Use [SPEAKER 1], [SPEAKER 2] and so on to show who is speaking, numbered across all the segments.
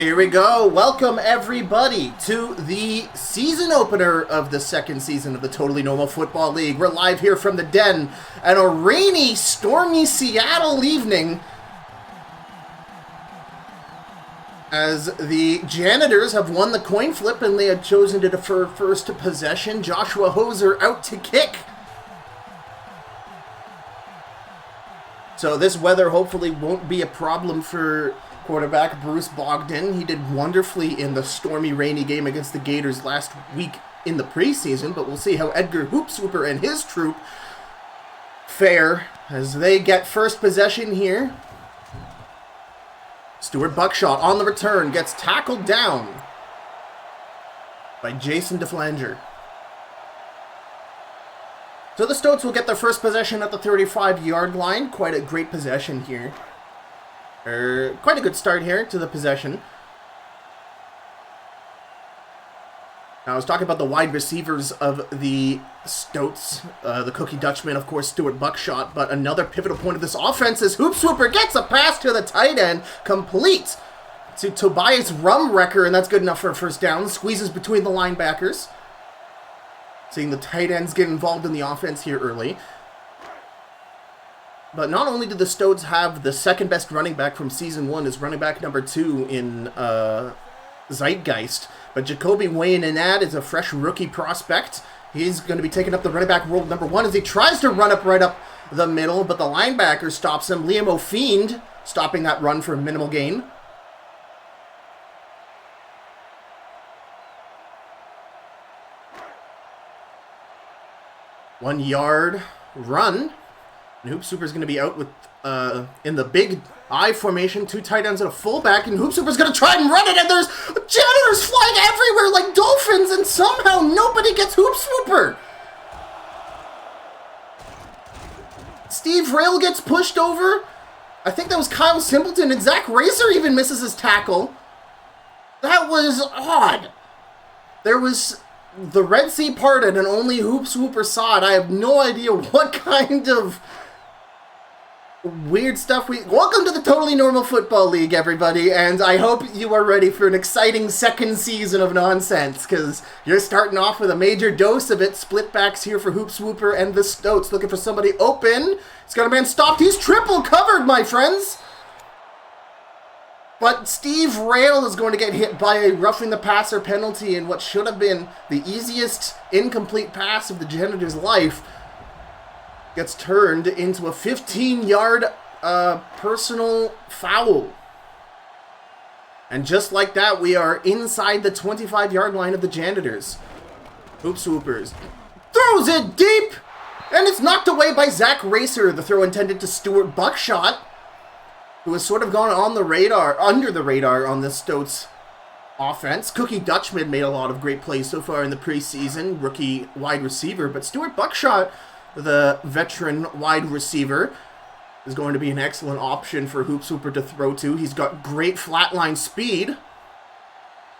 [SPEAKER 1] Here we go. Welcome everybody to the season opener of the second season of the Totally Normal Football League. We're live here from the Den on a rainy, stormy Seattle evening as the Janitors have won the coin flip and they have chosen to defer first possession. Joshua Hoser out to kick. So this weather hopefully won't be a problem for quarterback Bruce Bogdan. He did wonderfully in the stormy, rainy game against the Gators last week in the preseason, but we'll see how Edgar Hoopswooper and his troop fare as they get first possession here. Stuart Buckshot on the return gets tackled down by Jason DeFlanger. So the Stoats will get their first possession at the 35-yard line. Quite a great possession here. Quite a good start here to the possession. Now, I was talking about the wide receivers of the Stoats. The Cookie Dutchman, of course, Stuart Buckshot. But another pivotal point of this offense is Hoopswooper gets a pass to the tight end, complete to Tobias Rumrecker, and that's good enough for a first down. Squeezes between the linebackers. Seeing the tight ends get involved in the offense here early. But not only did the Stoats have the second best running back from Season 1 as running back number 2 in Zeitgeist, but Jacoby Wayne-Inad is a fresh rookie prospect. He's going to be taking up the running back role number 1 as he tries to run up right up the middle, but the linebacker stops him. Liam O'Fiend stopping that run for a minimal gain. One-yard run. And Hoopswooper's going to be out with in the big I formation, two tight ends and a fullback, and Hoopswooper's going to try and run it, and there's Janitors flying everywhere like dolphins, and somehow nobody gets Hoopswooper. Steve Rail gets pushed over. I think that was Kyle Simpleton, and Zach Racer even misses his tackle. That was odd. There was the Red Sea parted, and only Hoopswooper saw it. I have no idea what kind of weird stuff Welcome to the Totally Normal Football League, everybody, and I hope you are ready for an exciting second season of nonsense, because you're starting off with a major dose of it. Split backs here for Hoopswooper and the Stoats, looking for somebody open. He's got a man stopped. He's triple covered, my friends. But Steve Rail is going to get hit by a roughing the passer penalty in what should have been the easiest incomplete pass of the Janitor's life. Gets turned into a 15-yard personal foul. And just like that, we are inside the 25-yard line of the Janitors. Hoopswoopers throws it deep, and it's knocked away by Zach Racer. The throw intended to Stuart Buckshot, who has sort of gone on the radar, under the radar on this Stoats offense. Cookie Dutchman made a lot of great plays so far in the preseason, rookie wide receiver, but Stuart Buckshot, the veteran wide receiver, is going to be an excellent option for Hoopswooper to throw to. He's got great flatline speed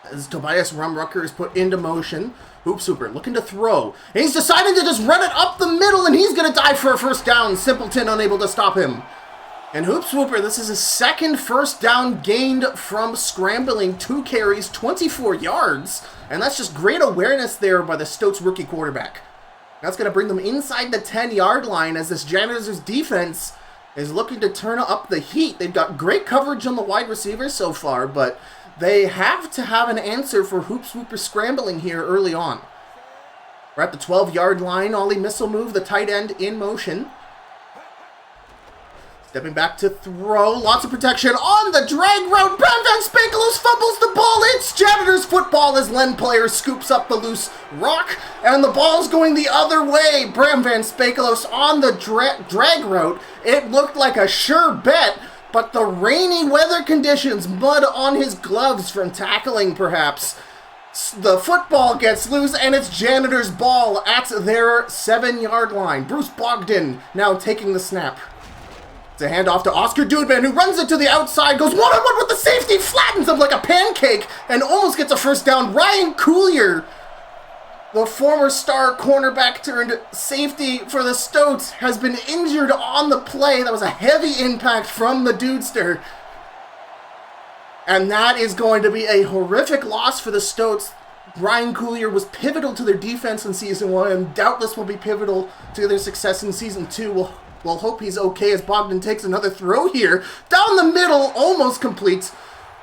[SPEAKER 1] as Tobias Rumrucker is put into motion. Hoopswooper looking to throw, and he's deciding to just run it up the middle, and he's going to dive for a first down. Simpleton unable to stop him. And Hoopswooper, this is his second first down gained from scrambling, 2 carries, 24 yards. And that's just great awareness there by the Stoats rookie quarterback. That's going to bring them inside the 10-yard line as this Janitors defense is looking to turn up the heat. They've got great coverage on the wide receivers so far, but they have to have an answer for Hoopswooper scrambling here early on. We're at the 12-yard line. Ollie missile move, the tight end in motion. Stepping back to throw. Lots of protection on the drag route. Bram Van Spakelos fumbles the ball. It's Janitors football as Len Player scoops up the loose rock. And the ball's going the other way. Bram Van Spakelos on the drag route. It looked like a sure bet. But the rainy weather conditions, mud on his gloves from tackling perhaps. The football gets loose, and it's Janitors' ball at their 7-yard line. Bruce Bogdan now taking the snap. It's a handoff to Oscar Dudeman, who runs it to the outside, goes one-on-one with the safety, flattens him like a pancake, and almost gets a first down. Ryan Coulier, the former star cornerback turned safety for the Stoats, has been injured on the play. That was a heavy impact from the Dudester. And that is going to be a horrific loss for the Stoats. Ryan Coolier was pivotal to their defense in Season 1 and doubtless will be pivotal to their success in Season 2. We'll hope he's okay as Bogdan takes another throw here. Down the middle, almost complete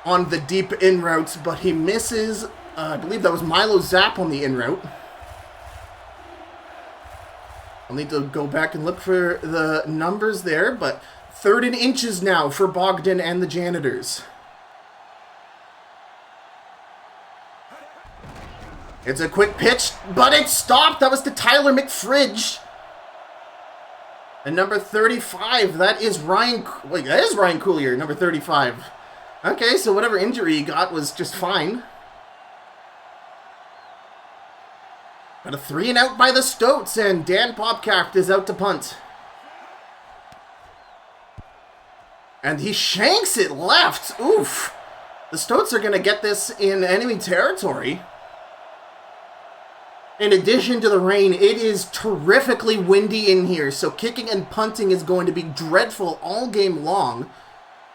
[SPEAKER 1] on the deep in route, but he misses. I believe that was Milo Zapp on the in route. I'll need to go back and look for the numbers there, but 3rd and inches now for Bogdan and the Janitors. It's a quick pitch, but it stopped. That was to Tyler McFridge. And number 35, that is Ryan Coolier, number 35. Okay, so whatever injury he got was just fine. Got a 3 and out by the Stoats, and Dan Popcraft is out to punt. And he shanks it left. Oof. The Stoats are going to get this in enemy territory. In addition to the rain, it is terrifically windy in here, so kicking and punting is going to be dreadful all game long,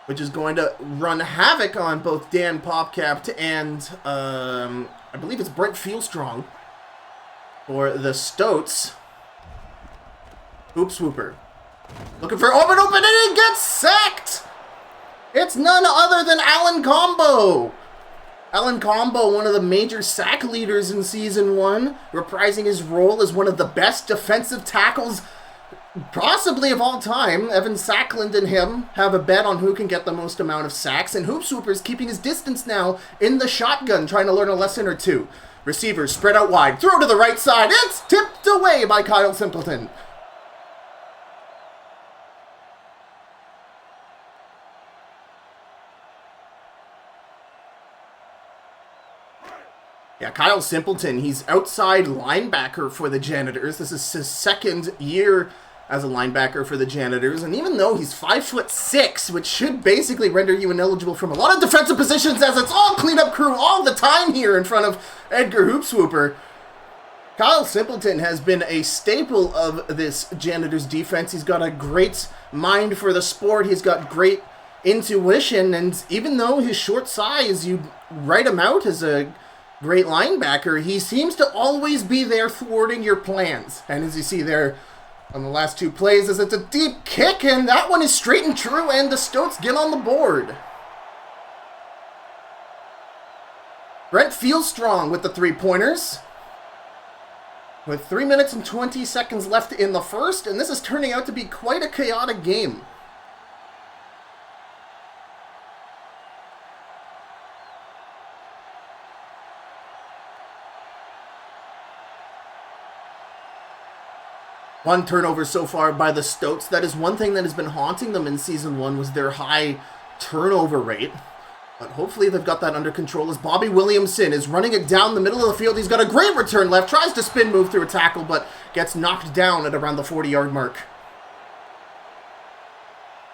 [SPEAKER 1] which is going to run havoc on both Dan Popcraft and, I believe it's Brent Fieldstrong for the Stoats. Hoop swooper. Looking for open, and he gets sacked! It's none other than Alan Combo! Alan Combo, one of the major sack leaders in Season 1, reprising his role as one of the best defensive tackles possibly of all time. Evan Sackland and him have a bet on who can get the most amount of sacks, and Hoop Swooper's keeping his distance now in the shotgun, trying to learn a lesson or two. Receivers spread out wide, throw to the right side, it's tipped away by Kyle Simpleton. Yeah, Kyle Simpleton, he's outside linebacker for the Janitors. This is his 2nd year as a linebacker for the Janitors. And even though he's 5'6", which should basically render you ineligible from a lot of defensive positions, as it's all cleanup crew all the time here in front of Edgar Hoopswooper, Kyle Simpleton has been a staple of this Janitors defense. He's got a great mind for the sport. He's got great intuition. And even though his short size, you write him out as a great linebacker, he seems to always be there thwarting your plans. And as you see there on the last 2 plays, is it's a deep kick, and that one is straight and true, and the Stoats get on the board. Brent Fieldstrong with the 3-pointers. With 3 minutes and 20 seconds left in the first, and this is turning out to be quite a chaotic game. One turnover so far by the Stoats. That is one thing that has been haunting them in Season 1 was their high turnover rate. But hopefully they've got that under control as Bobby Williamson is running it down the middle of the field. He's got a great return left, tries to spin move through a tackle, but gets knocked down at around the 40-yard mark.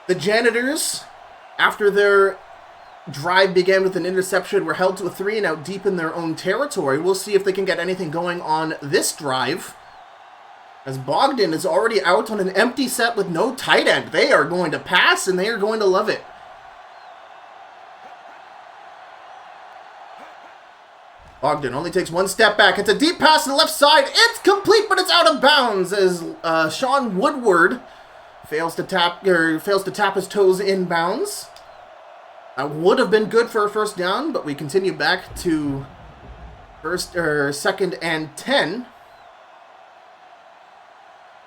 [SPEAKER 1] The Janitors, after their drive began with an interception, were held to a 3 and out deep in their own territory. We'll see if they can get anything going on this drive, as Bogdan is already out on an empty set with no tight end. They are going to pass, and they are going to love it. Bogdan only takes 1 step back. It's a deep pass to the left side. It's complete, but it's out of bounds as Sean Woodward fails to tap his toes inbounds. That would have been good for a first down, but we continue back to 2nd and 10.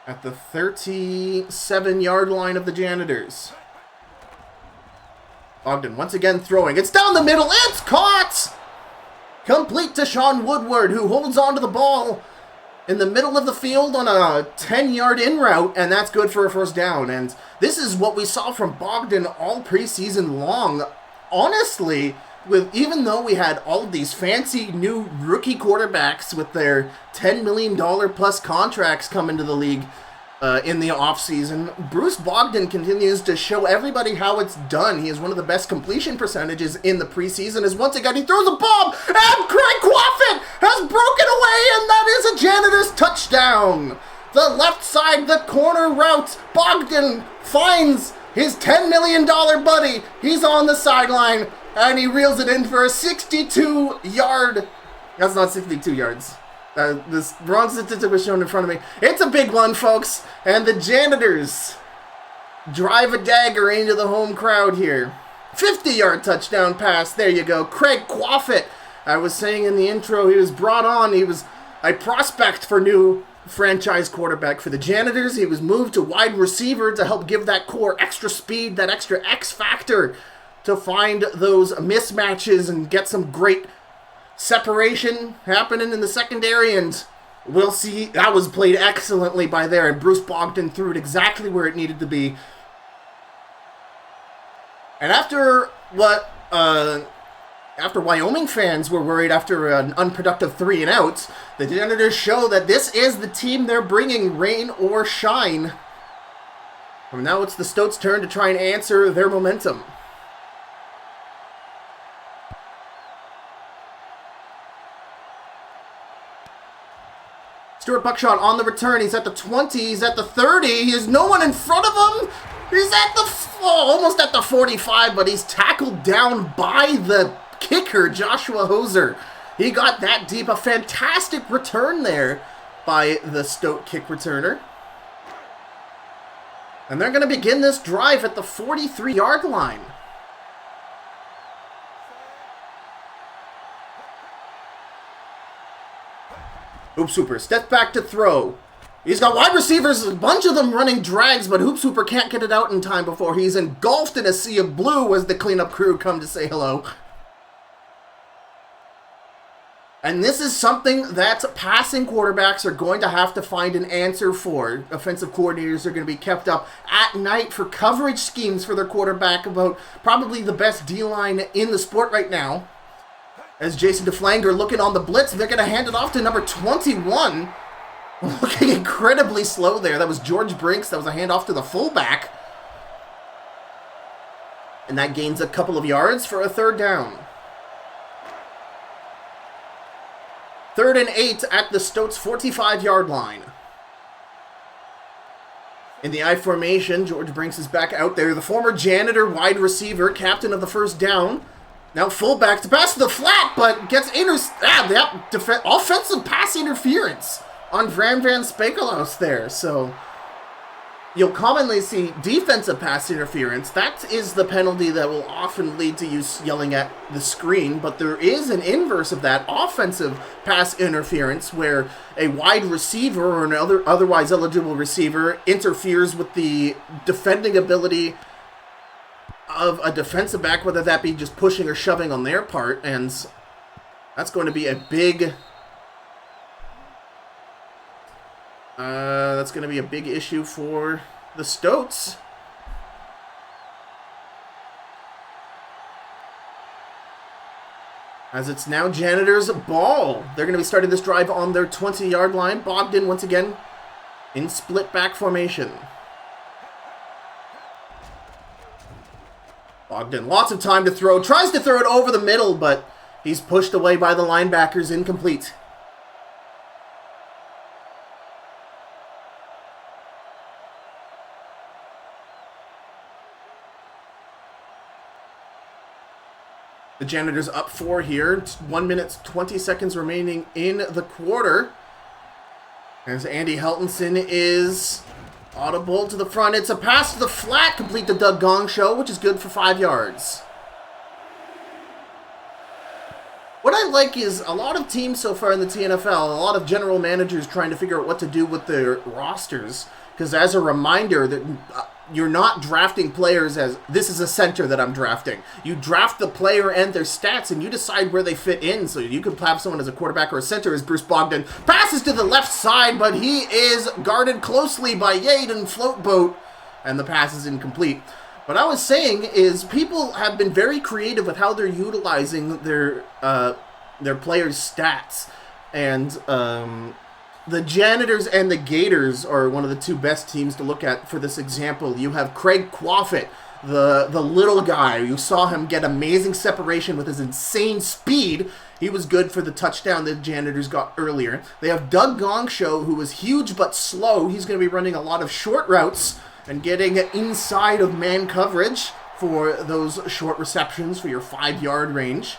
[SPEAKER 1] At the 37-yard line of the Janitors. Bogdan once again throwing. It's down the middle. It's caught! Complete to Sean Woodward, who holds onto the ball in the middle of the field on a 10-yard in route, and that's good for a first down. And this is what we saw from Bogdan all preseason long. Honestly, even though we had all of these fancy new rookie quarterbacks with their $10 million plus contracts come into the league in the offseason, Bruce Bogdan continues to show everybody how it's done. He is one of the best completion percentages in the preseason, as once again he throws a bomb, and Craig Quaffin has broken away, and that is a Janitor's touchdown. The left side, the corner route, Bogdan finds his $10 million buddy. He's on the sideline. And he reels it in for a 62-yard. That's not 62 yards. This wrong statistic was shown in front of me. It's a big one, folks. And the Janitors drive a dagger into the home crowd here. 50-yard touchdown pass. There you go. Craig Quaffett. I was saying in the intro, he was brought on. He was a prospect for new franchise quarterback for the Janitors. He was moved to wide receiver to help give that core extra speed, that extra X factor to find those mismatches and get some great separation happening in the secondary. And we'll see. That was played excellently by there, and Bruce Bogdan threw it exactly where it needed to be. And after Wyoming fans were worried after an unproductive 3 and out, the Janitors show that this is the team they're bringing, rain or shine. And now it's the Stoats' turn to try and answer their momentum. Stuart Buckshot on the return. He's at the 20. He's at the 30. There's no one in front of him. He's at the almost at the 45, but he's tackled down by the kicker, Joshua Hoser. He got that deep. A fantastic return there by the Stoat kick returner. And they're going to begin this drive at the 43-yard line. Hoops Hooper steps back to throw. He's got wide receivers, a bunch of them running drags, but Hoops Hooper can't get it out in time before he's engulfed in a sea of blue as the cleanup crew come to say hello. And this is something that passing quarterbacks are going to have to find an answer for. Offensive coordinators are going to be kept up at night for coverage schemes for their quarterback about probably the best D-line in the sport right now. As Jason DeFlanger looking on the blitz, they're going to hand it off to number 21. Looking incredibly slow there. That was George Brinks. That was a handoff to the fullback. And that gains a couple of yards for a third down. 3rd and 8 at the Stoats' 45-yard line. In the I formation, George Brinks is back out there. The former Janitor wide receiver, captain of the first down. Now fullback to pass to the flat, but gets offensive pass interference on Van Spekeloos there. So you'll commonly see defensive pass interference. That is the penalty that will often lead to you yelling at the screen, but there is an inverse of that, offensive pass interference, where a wide receiver or an otherwise eligible receiver interferes with the defending ability of a defensive back, whether that be just pushing or shoving on their part, and that's going to be a big issue for the Stoats. As it's now Janitors' ball. They're going to be starting this drive on their 20-yard line. Bogdan once again in split back formation. Bogdan, lots of time to throw. Tries to throw it over the middle, but he's pushed away by the linebackers, incomplete. The Janitors up 4 here. 1 minute, 20 seconds remaining in the quarter. As Andy Heltonson is audible to the front. It's a pass to the flat, complete to Doug Gong Show, which is good for 5 yards. What I like is a lot of teams so far in the TNFL, a lot of general managers trying to figure out what to do with their rosters. Because as a reminder, that you're not drafting players as, this is a center that I'm drafting. You draft the player and their stats, and you decide where they fit in. So you could have someone as a quarterback or a center as Bruce Bogdan. Passes to the left side, but he is guarded closely by Yaden Floatboat, and the pass is incomplete. What I was saying is people have been very creative with how they're utilizing their players' stats. And the Janitors and the Gators are one of the two best teams to look at for this example. You have Craig Quaffett, the little guy. You saw him get amazing separation with his insane speed. He was good for the touchdown that Janitors got earlier. They have Doug Gongshow, who was huge but slow. He's going to be running a lot of short routes and getting inside of man coverage for those short receptions for your 5-yard range.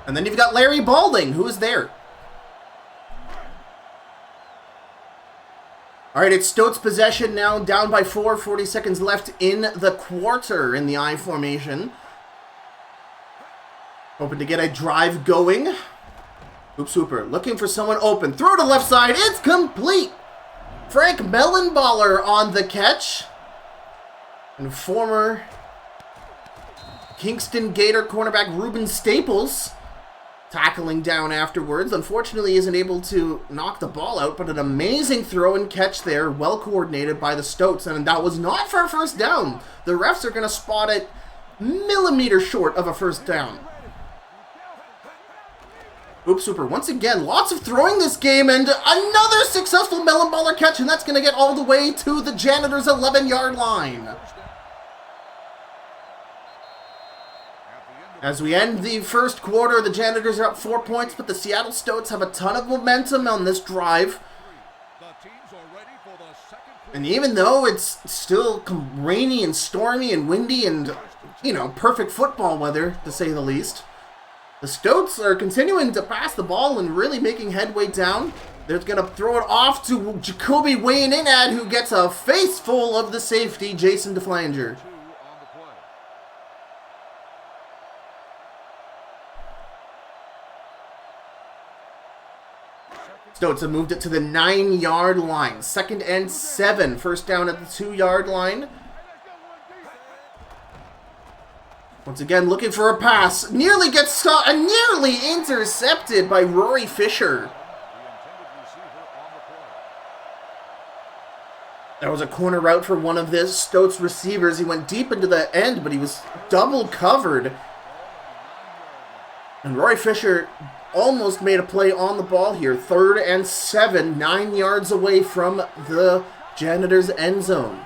[SPEAKER 1] And then you've got Larry Balding, who is there. All right, it's Stoats possession now, down by 4, 40 seconds left in the quarter in the I formation. Hoping to get a drive going. Hoops Hooper looking for someone open. Throw to left side, it's complete! Frank Mellenballer on the catch. And former Kingston Gator cornerback Ruben Staples tackling down afterwards. Unfortunately, isn't able to knock the ball out, but an amazing throw and catch there, well coordinated by the Stoats, and that was not for a first down. The refs are going to spot it millimeters short of a first down. Oops, Super, once again, lots of throwing this game, and another successful Mellenballer catch, and that's going to get all the way to the Janitors' 11-yard line. As we end the first quarter, the Janitors are up 4 points, but the Seattle Stoats have a ton of momentum on this drive. And even though it's still rainy and stormy and windy and, you know, perfect football weather, to say the least, the Stoats are continuing to pass the ball and really making headway down. They're going to throw it off to Jacoby Wayne-Inad, who gets a face full of the safety, Jason DeFlanger. Stoats have moved it to the 9-yard line. 2nd and 7. First down at the 2-yard line. Once again, looking for a pass. Nearly gets stopped and nearly intercepted by Rory Fisher. That was a corner route for one of this Stoats receivers. He went deep into the end, but he was double covered. And Rory Fisher almost made a play on the ball here. 3rd and 7, 9 yards away from the Janitors' end zone.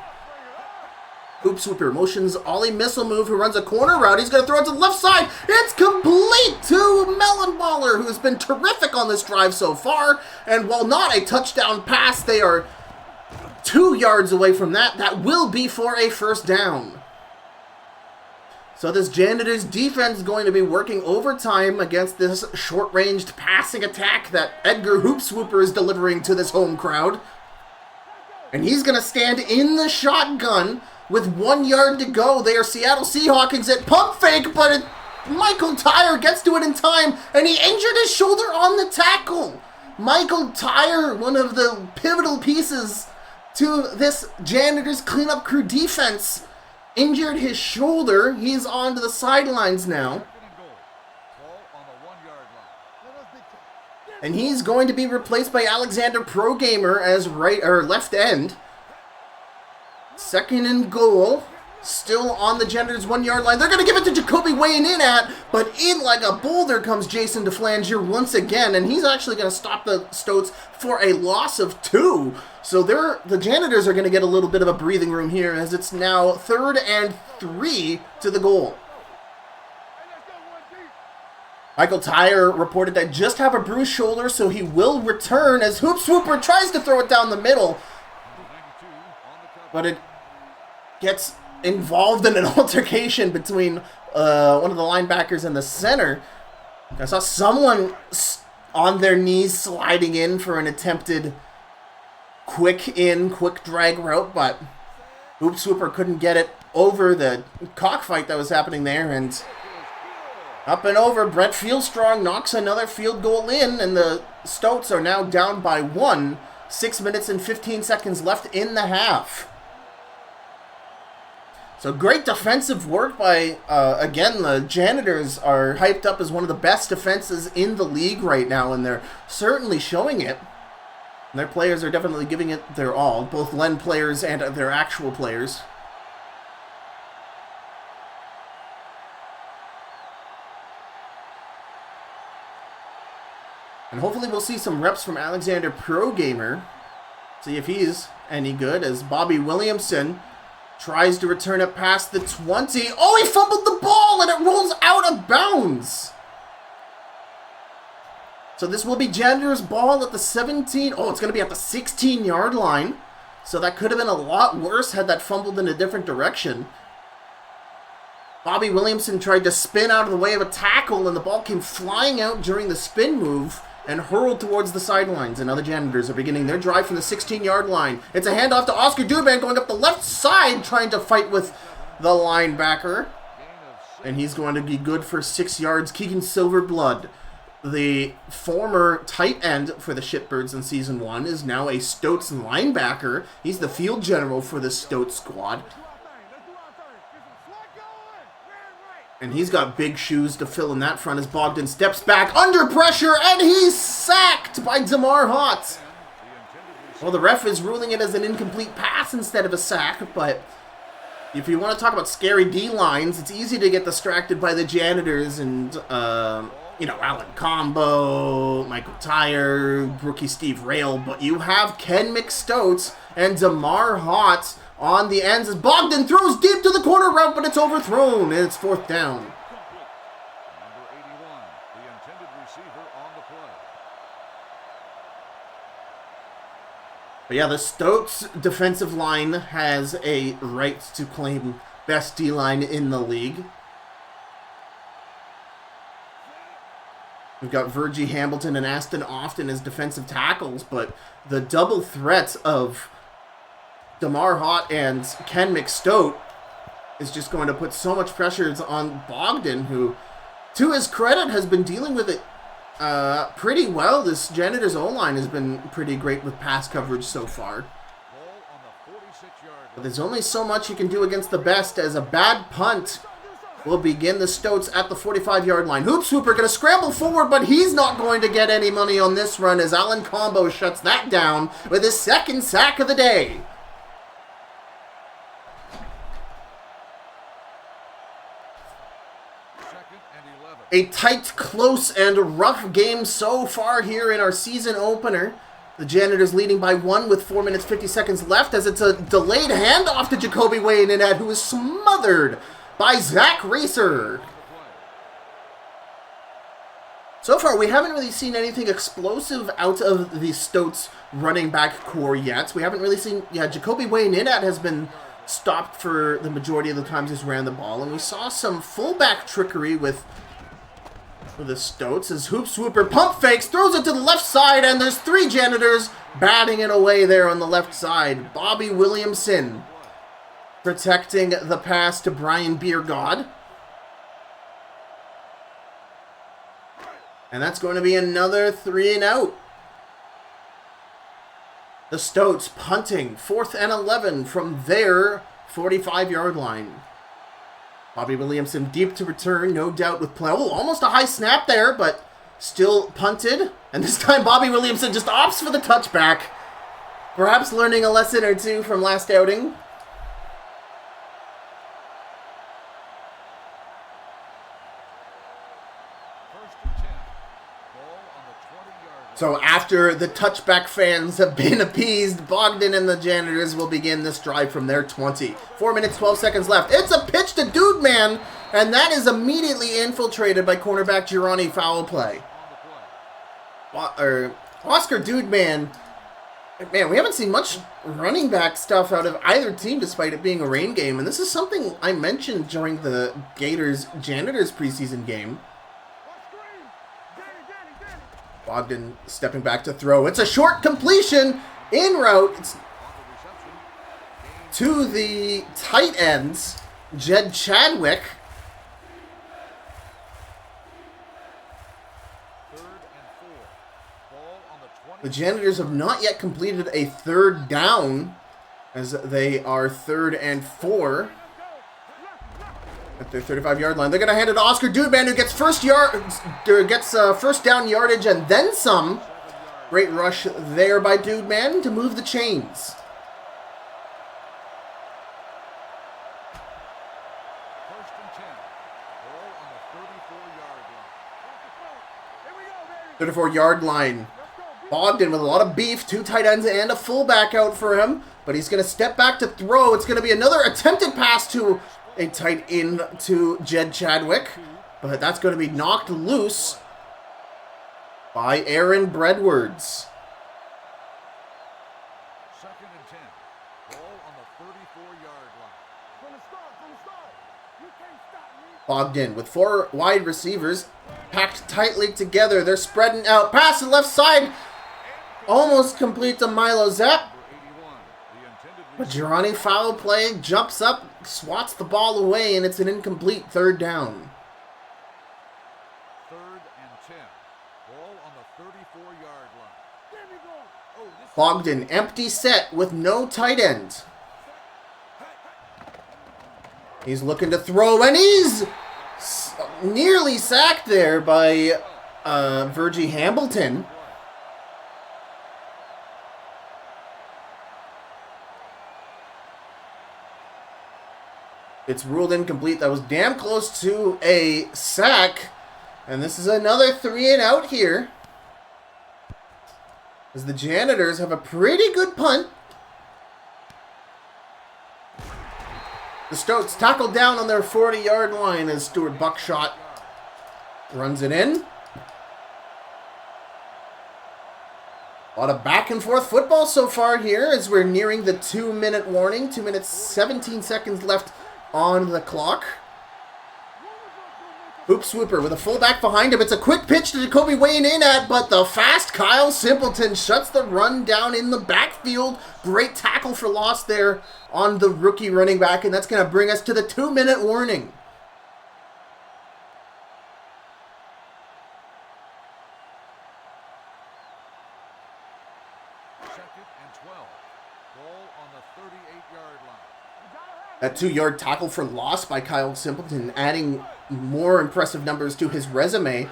[SPEAKER 1] Hoops Hooper motions Ollie Missile Move, who runs a corner route. He's going to throw it to the left side. It's complete to Mellenballer, who's been terrific on this drive so far. And while not a touchdown pass, they are 2 yards away from that. That will be for a first down. So this Janitors defense is going to be working overtime against this short-ranged passing attack that Edgar Hoopswooper is delivering to this home crowd. And he's going to stand in the shotgun with 1 yard to go. They are Seattle Seahawks at pump fake, but Michael Tyre gets to it in time, and he injured his shoulder on the tackle. Michael Tyre, one of the pivotal pieces to this Janitors cleanup crew defense, injured his shoulder. He's on to the sidelines now. And he's going to be replaced by Alexander Progamer as left end. 2nd and goal. Still on the Janitors 1 yard line. They're going to give it to Jacoby Wayne-Inad, but in like a boulder comes Jason DeFlanger once again, and he's actually going to stop the Stoats for a loss of 2. So the Janitors are going to get a little bit of a breathing room here, as it's now 3rd and 3 to the goal. Michael Tyre reported to just have a bruised shoulder, so he will return as Hoopswooper tries to throw it down the middle. But it gets involved in an altercation between one of the linebackers and the center. I saw someone on their knees sliding in for an attempted quick drag route, but Hoopswooper couldn't get it over the cockfight that was happening there, and up and over, Brett Fieldstrong knocks another field goal in, and the Stoats are now down by 1. 6 minutes and 15 seconds left in the half. So great defensive work by, again, the Janitors are hyped up as one of the best defenses in the league right now, and they're certainly showing it. And their players are definitely giving it their all, both Len players and their actual players. And hopefully we'll see some reps from Alexander Progamer. See if he's any good, as Bobby Williamson tries to return it past the 20. Oh, he fumbled the ball and it rolls out of bounds. So this will be Janitors' ball at the 17. Oh, it's going to be at the 16-yard line. So that could have been a lot worse had that fumbled in a different direction. Bobby Williamson tried to spin out of the way of a tackle, and the ball came flying out during the spin move and hurled towards the sidelines. And now the Janitors are beginning their drive from the 16-yard line. It's a handoff to Oscar Dudman going up the left side, trying to fight with the linebacker. And he's going to be good for 6 yards. Keegan Silverblood, the former tight end for the Shitbirds in Season 1, is now a Stoats linebacker. He's the field general for the Stoats squad. And he's got big shoes to fill in that front as Bogdan steps back under pressure, and he's sacked by Damar Hott. Well, the ref is ruling it as an incomplete pass instead of a sack, but if you want to talk about scary D-lines, it's easy to get distracted by the Janitors and, Alan Combo, Michael Tyre, rookie Steve Rail, but you have Ken McStoats and Damar Hott on the ends as Bogdan throws deep to the corner route, but it's overthrown, and it's 4th down.
[SPEAKER 2] Number 81, the intended receiver on the play.
[SPEAKER 1] But yeah, the Stoats defensive line has a right to claim best D-line in the league. We've got Virgie Hamilton and Aston Often as defensive tackles, but the double threat of Damar Hott and Ken McStoat is just going to put so much pressure on Bogdan, who, to his credit, has been dealing with it pretty well. This Janitors O-line has been pretty great with pass coverage so far. But there's only so much you can do against the best, as a bad punt will begin the Stoats at the 45-yard line. Hoop Swooper going to scramble forward, but he's not going to get any money on this run as Alan Combo shuts that down with his 2nd sack of the day. A tight, close, and rough game so far here in our season opener. The Janitors leading by 1 with 4 minutes 50 seconds left as it's a delayed handoff to Jacoby Wainanet, who is smothered by Zach Racer. So far, we haven't really seen anything explosive out of the Stoats running back core yet. We haven't really seen... Yeah, Jacoby Wainanet has been stopped for the majority of the times he's ran the ball, and we saw some fullback trickery with the Stoats as Hoop Swooper pump fakes, throws it to the left side, and there's 3 Janitors batting it away there on the left side. Bobby Williamson protecting the pass to Brian Beergod. And that's going to be another 3 and out. The Stoats punting 4th and 11 from their 45-yard line. Bobby Williamson deep to return, no doubt with play. Oh, almost a high snap there, but still punted. And this time Bobby Williamson just opts for the touchback. Perhaps learning a lesson or two from last outing. So after the touchback fans have been appeased, Bogdan and the Janitors will begin this drive from their 20. 4 minutes, 12 seconds left. It's a pitch to Dude Man, and that is immediately infiltrated by cornerback Girani. Foul play. Oscar Dude Man, we haven't seen much running back stuff out of either team despite it being a rain game, and this is something I mentioned during the Janitors preseason game. Bogdan stepping back to throw. It's a short completion in route. It's to the tight ends, Jed Chadwick. The Janitors have not yet completed a 3rd down as they are 3rd and 4. At their 35-yard line. They're going to hand it to Oscar Dudeman, who gets first down yardage and then some. Great rush there by Dudeman to move the chains.
[SPEAKER 2] First and 10. Ball on the
[SPEAKER 1] 34-yard line. Bogdan with a lot of beef. 2 tight ends and a fullback out for him. But he's going to step back to throw. It's going to be another attempted pass to a tight end to Jed Chadwick, but that's going to be knocked loose by Aaron Bredwards.
[SPEAKER 2] 2nd and 10.
[SPEAKER 1] Bogdan with 4 wide receivers packed tightly together. They're spreading out. Pass to the left side. Almost complete to Milo Zapp. But Girani foul play, jumps up, swats the ball away, and it's an incomplete 3rd down.
[SPEAKER 2] 3rd and 10. Ball on the 34-yard line.
[SPEAKER 1] Bogdan, empty set with no tight end. He's looking to throw, and he's nearly sacked there by Virgie Hambleton. It's ruled incomplete. That was damn close to a sack. And this is another 3 and out here, as the Janitors have a pretty good punt. The Stoats tackled down on their 40-yard line as Stuart Buckshot runs it in. A lot of back and forth football so far here as we're nearing the 2-minute warning. 2 minutes, 17 seconds left on the clock. Hoop Swooper with a fullback behind him. It's a quick pitch to Jacoby Wayne in at, but the fast Kyle Simpleton shuts the run down in the backfield. Great tackle for loss there on the rookie running back, and that's going to bring us to the 2-minute warning. That 2-yard tackle for loss by Kyle Simpleton, adding more impressive numbers to his resume.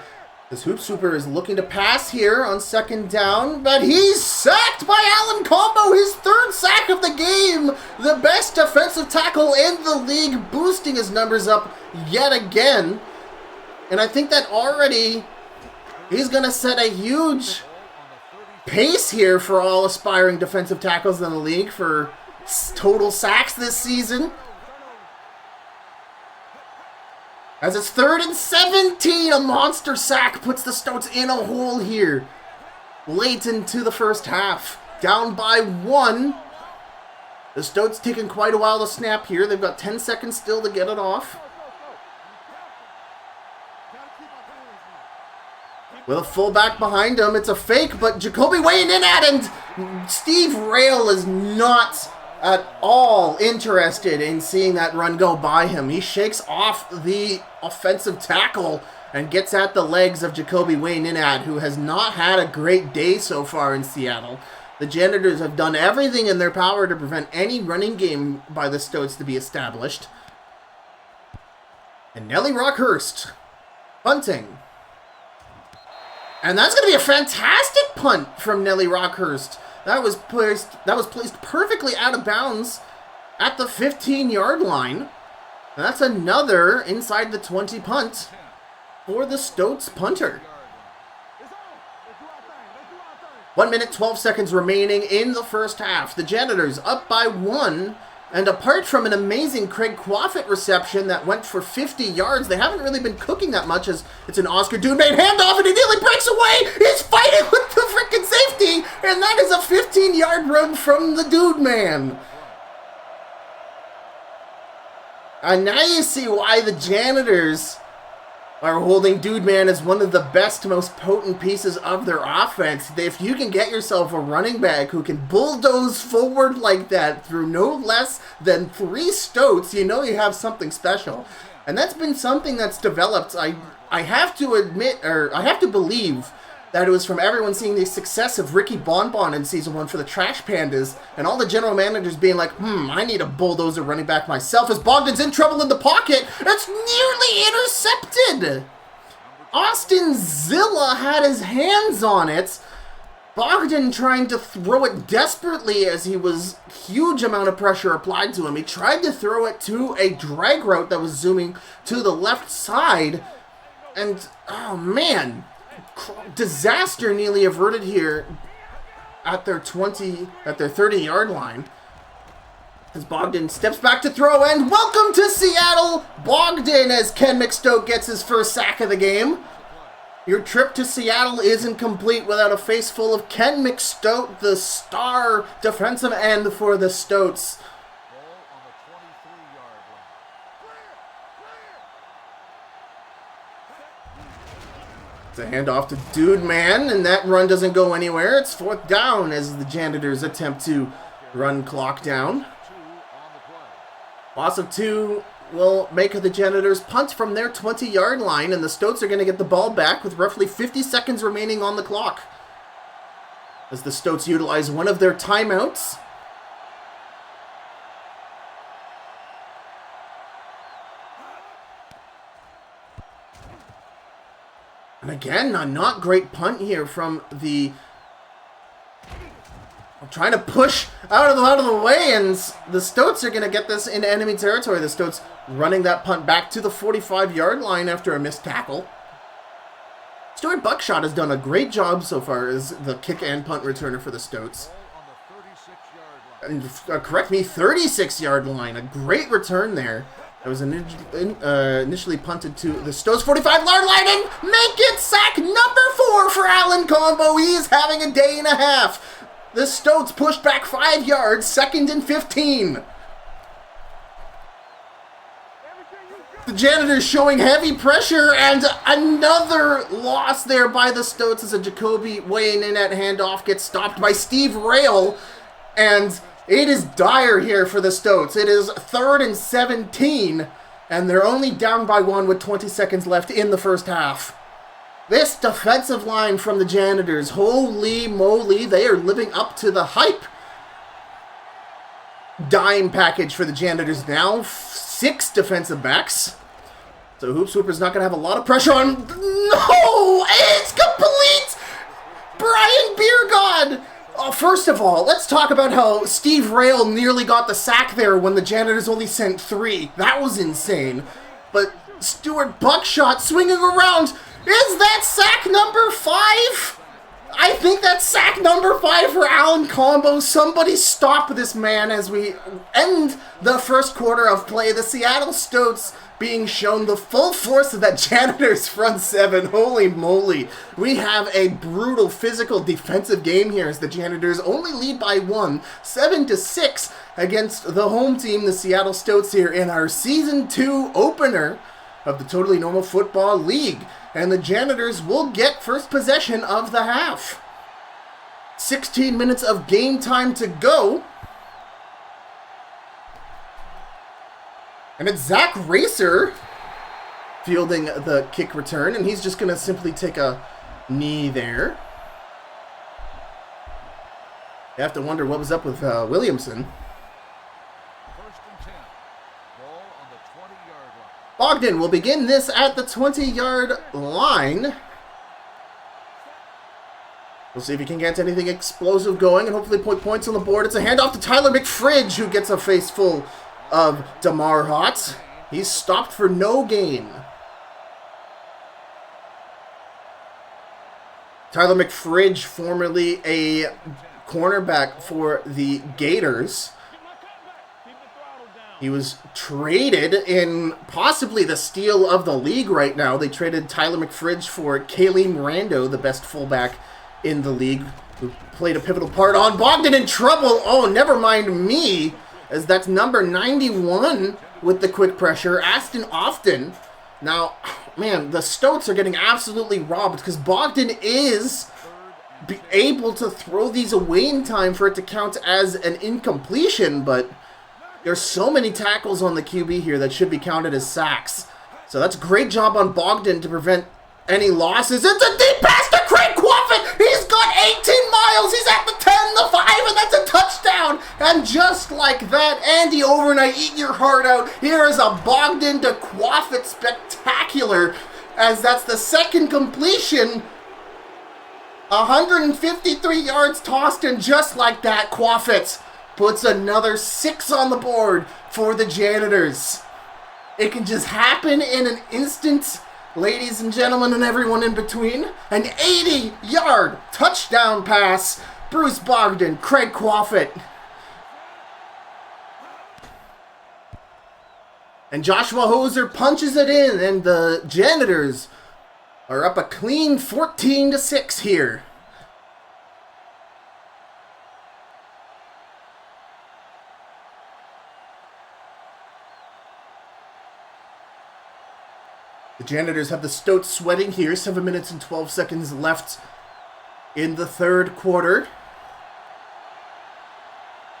[SPEAKER 1] This Hoop Swooper is looking to pass here on 2nd down, but he's sacked by Alan Combo, his 3rd sack of the game. The best defensive tackle in the league, boosting his numbers up yet again. And I think that already he's going to set a huge pace here for all aspiring defensive tackles in the league for total sacks this season. As it's 3rd and 17, a monster sack puts the Stoats in a hole here. Late into the first half, down by 1. The Stoats taking quite a while to snap here. They've got 10 seconds still to get it off. With a fullback behind him, it's a fake, but Jacoby Wayne in at, and Steve Rail is not at all interested in seeing that run go by him. He shakes off the offensive tackle and gets at the legs of Jacoby Wayne Inad, who has not had a great day so far in Seattle. The Janitors have done everything in their power to prevent any running game by the Stoats to be established. And Nellie Rockhurst punting. And that's going to be a fantastic punt from Nellie Rockhurst. That was placed perfectly out of bounds at the 15-yard line. And that's another inside the 20 punt for the Stoats punter. 1 minute, 12 seconds remaining in the first half. The Janitors up by 1. And apart from an amazing Craig Quaffett reception that went for 50 yards, they haven't really been cooking that much, as it's an Oscar Dude-made handoff and he nearly breaks away. He's fighting with the freaking safety, and that is a 15-yard run from the Dude Man. And now you see why the Janitors are holding Dude Man as one of the best, most potent pieces of their offense. If you can get yourself a running back who can bulldoze forward like that through no less than 3 Stoats, you know you have something special. And that's been something that's developed. I have to admit, or I have to believe, that it was from everyone seeing the success of Ricky Bonbon in Season 1 for the Trash Pandas, and all the general managers being like, I need a bulldozer running back myself, as Bogdan's in trouble in the pocket. It's nearly intercepted! Austin Zilla had his hands on it. Bogdan trying to throw it desperately as he was huge amount of pressure applied to him. He tried to throw it to a drag route that was zooming to the left side, and, oh man, disaster nearly averted here at their 30-yard line. As Bogdan steps back to throw, and welcome to Seattle, Bogdan, as Ken McStoke gets his first sack of the game. Your trip to Seattle isn't complete without a face full of Ken McStoke, the star defensive end for the Stoats. It's a handoff to Dude Man, and that run doesn't go anywhere. It's 4th down as the Janitors attempt to run clock down. Loss of 2 will make the Janitors punt from their 20-yard line, and the Stoats are going to get the ball back with roughly 50 seconds remaining on the clock. As the Stoats utilize one of their timeouts. And again, a not great punt here from the... I'm trying to push out of the way, and the Stoats are going to get this into enemy territory. The Stoats running that punt back to the 45-yard line after a missed tackle. Stuart Buckshot has done a great job so far as the kick and punt returner for the Stoats. And, correct me, 36-yard line. A great return there. It was initially punted to the Stoats 45-yard line, and make it sack number 4 for Alan Combo. He is having a day and a half. The Stoats pushed back 5 yards, 2nd and 15. The Janitors showing heavy pressure, and another loss there by the Stoats as a Jacoby weighing in at handoff gets stopped by Steve Rail, and it is dire here for the Stoats. It is 3rd and 17, and they're only down by 1 with 20 seconds left in the first half. This defensive line from the Janitors, holy moly, they are living up to the hype. Dime package for the Janitors now, 6 defensive backs. So Hoop Swooper's not going to have a lot of pressure on... No! It's complete! Brian Beergod! Oh, first of all, let's talk about how Steve Rail nearly got the sack there when the Janitors only sent 3. That was insane. But Stuart Buckshot swinging around. Is that sack number 5? I think that's sack number 5 for Alan Combo. Somebody stop this man as we end the first quarter of play. The Seattle Stoats being shown the full force of that Janitors front 7. Holy moly. We have a brutal physical defensive game here as the Janitors only lead by 1, 7-6 against the home team, the Seattle Stoats, here in our Season 2 opener of the Totally Normal Football League. And the Janitors will get first possession of the half. 16 minutes of game time to go. And it's Zach Racer fielding the kick return, and he's just going to simply take a knee there. You have to wonder what was up with Williamson. Bogdan will begin this at the 20-yard line. We'll see if he can get anything explosive going and hopefully put points on the board. It's a handoff to Tyler McFridge, who gets a face full of Damar Hotz. He's stopped for no gain. Tyler McFridge, formerly a cornerback for the Gators. He was traded in possibly the steal of the league right now. They traded Tyler McFridge for Kayleen Rando, the best fullback in the league, who played a pivotal part on Bogdan in trouble. Oh, never mind me, as that's number 91 with the quick pressure, Aston Often. Now, man, the Stoats are getting absolutely robbed because Bogdan is able to throw these away in time for it to count as an incompletion, but there's so many tackles on the QB here that should be counted as sacks. So that's a great job on Bogdan to prevent any losses. It's a deep pass to Craig Quaffin. He's got 18 miles. He's at the 10, the 5, and that's a touchdown. And just like that, Andy Overnight, eat your heart out. Here is a Bogdan to Quaffin spectacular, as that's the second completion. 153 yards tossed, and just like that, Quaffin puts another 6 on the board for the Janitors. It can just happen in an instant, ladies and gentlemen and everyone in between. An 80-yard touchdown pass. Bruce Bogdan, Craig Quaffin. And Joshua Hoser punches it in, and the Janitors are up a clean 14-6 here. The The Janitors have the Stoats sweating here. 7 minutes and 12 seconds left in the third quarter.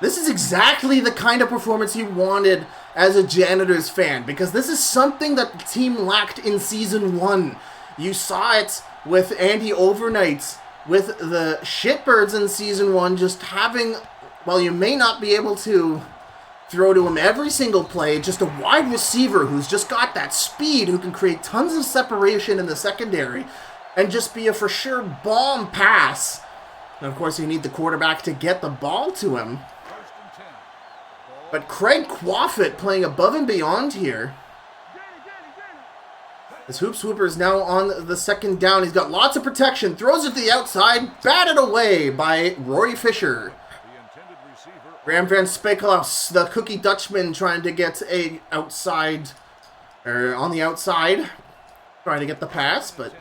[SPEAKER 1] This is exactly the kind of performance you wanted as a Janitors fan, because this is something that the team lacked in Season 1. You saw it with Andy Overnight, with the Shitbirds in Season 1, just having, well, you may not be able to throw to him every single play, just a wide receiver who's just got that speed, who can create tons of separation in the secondary, and just be a for sure bomb pass. And of course, you need the quarterback to get the ball to him. But Craig Quaffett playing above and beyond here. As Hoop Swooper is now on the second down. He's got lots of protection. Throws it to the outside. Batted away by Rory Fisher. Graham Van Spekelos, the Cookie Dutchman, trying to get on the outside. Trying to get the pass, but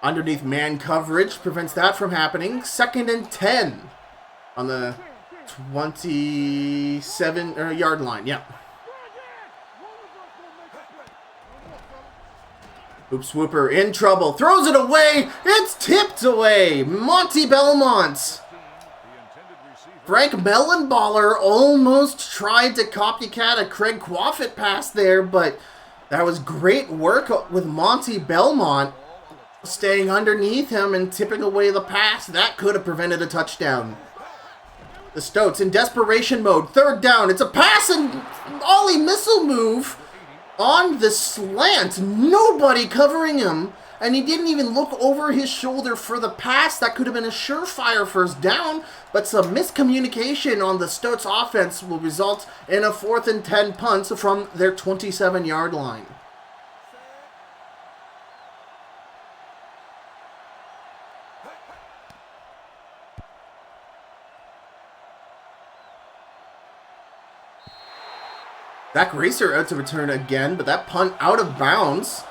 [SPEAKER 1] underneath man coverage prevents that from happening. 2nd and 10 on the 27-yard line. Yeah. Hoop Swooper in trouble. Throws it away. It's tipped away. Monty Belmont. Frank Mellenballer almost tried to copycat a Craig Quaffett pass there, but that was great work with Monty Belmont staying underneath him and tipping away the pass. That could have prevented a touchdown. The Stoats in desperation mode. 3rd down. It's a pass and ollie missile move on the slant. Nobody covering him. And he didn't even look over his shoulder for the pass. That could have been a surefire first down. But some miscommunication on the Stoats offense will result in a 4th and 10 punt from their 27-yard line. Zach Racer out to return again, but that punt out of bounds.